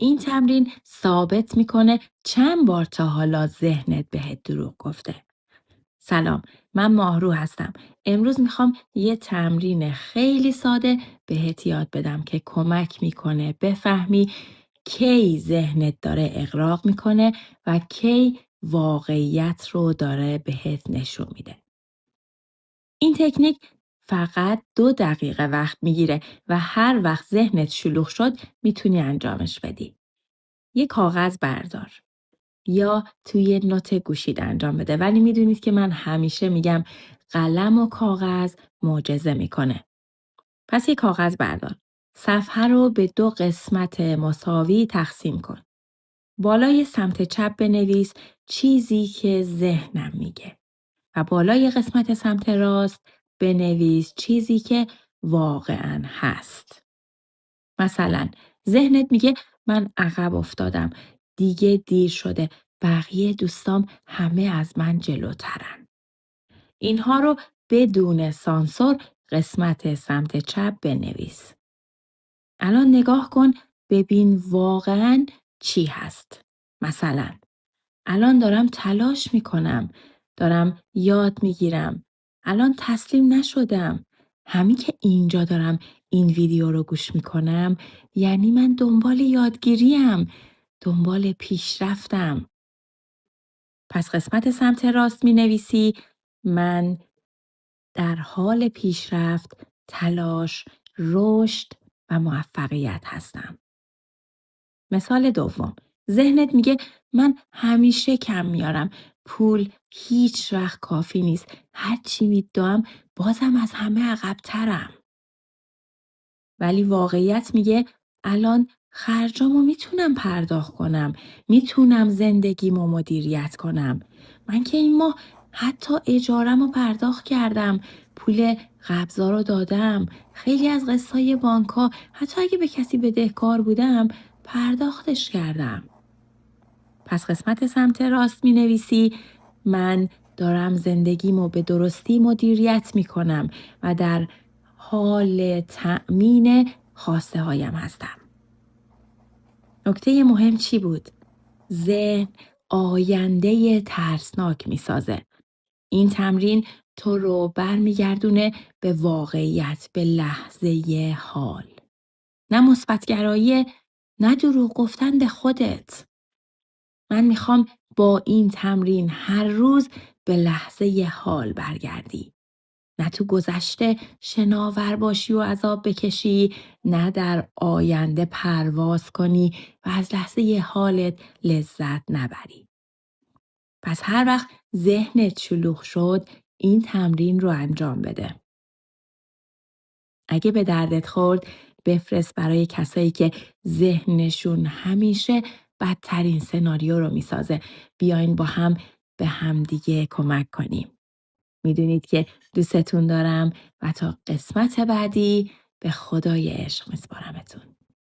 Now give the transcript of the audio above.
این تمرین ثابت میکنه چند بار تا حالا ذهنت بهت دروغ گفته. سلام، من ماهرو هستم. امروز میخوام یه تمرین خیلی ساده بهت یاد بدم که کمک میکنه بفهمی کی ذهنت داره اغراق میکنه و کی واقعیت رو داره بهت نشون میده. این تکنیک فقط 2 دقیقه وقت میگیره و هر وقت ذهنت شلوغ شد میتونی انجامش بدی. یه کاغذ بردار یا توی نوت گوشید انجام بده، ولی میدونید که من همیشه میگم قلم و کاغذ معجزه میکنه. پس یه کاغذ بردار. صفحه رو به 2 قسمت مساوی تقسیم کن. بالای سمت چپ بنویس چیزی که ذهنم میگه و بالای قسمت سمت راست بنویس چیزی که واقعاً هست. مثلا ذهنت میگه من عقب افتادم، دیگه دیر شده، بقیه دوستام همه از من جلوترن. اینها رو بدون سانسور قسمت سمت چپ بنویس. الان نگاه کن ببین واقعاً چی هست. مثلا الان دارم تلاش میکنم، دارم یاد میگیرم. الان تسلیم نشدم. همین که اینجا دارم این ویدیو رو گوش میکنم یعنی من دنبال یادگیریم، دنبال پیشرفتم. پس قسمت سمت راست می نویسی من در حال پیشرفت، تلاش، رشد و موفقیت هستم. مثال دوم، ذهنت میگه من همیشه کم میارم، پول هیچ وقت کافی نیست، هر چی میدوام بازم از همه عقب‌ترم. ولی واقعیت میگه الان خرجامو میتونم پرداخت کنم، میتونم زندگیمو مدیریت کنم. من که این ماه حتی اجاره‌مو پرداخت کردم، پول قبضا رو دادم، خیلی از قسطای بانک‌ها حتی اگه به کسی بدهکار بودم پرداختش کردم. پس قسمت سمت راست می نویسی من دارم زندگیمو به درستی مدیریت می کنم و در حال تأمین خواسته هایم هستم. نکته مهم چی بود؟ ذهن آینده ترسناک می سازه. این تمرین تو رو برمیگردونه به واقعیت، به لحظه حال. نه مثبت‌گرایی، نه دروغ گفتن به خودت. من میخوام با این تمرین هر روز به لحظه حال برگردی. نه تو گذشته شناور باشی و عذاب بکشی، نه در آینده پرواز کنی و از لحظه حالت لذت نبری. پس هر وقت ذهنت شلوغ شد این تمرین رو انجام بده. اگه به دردت خورد بفرست برای کسایی که ذهنشون همیشه بدترین سناریو رو میسازه. بیاین با هم به همدیگه کمک کنیم. میدونید که دوستتون دارم و تا قسمت بعدی به خدای عشق میسپارمتون.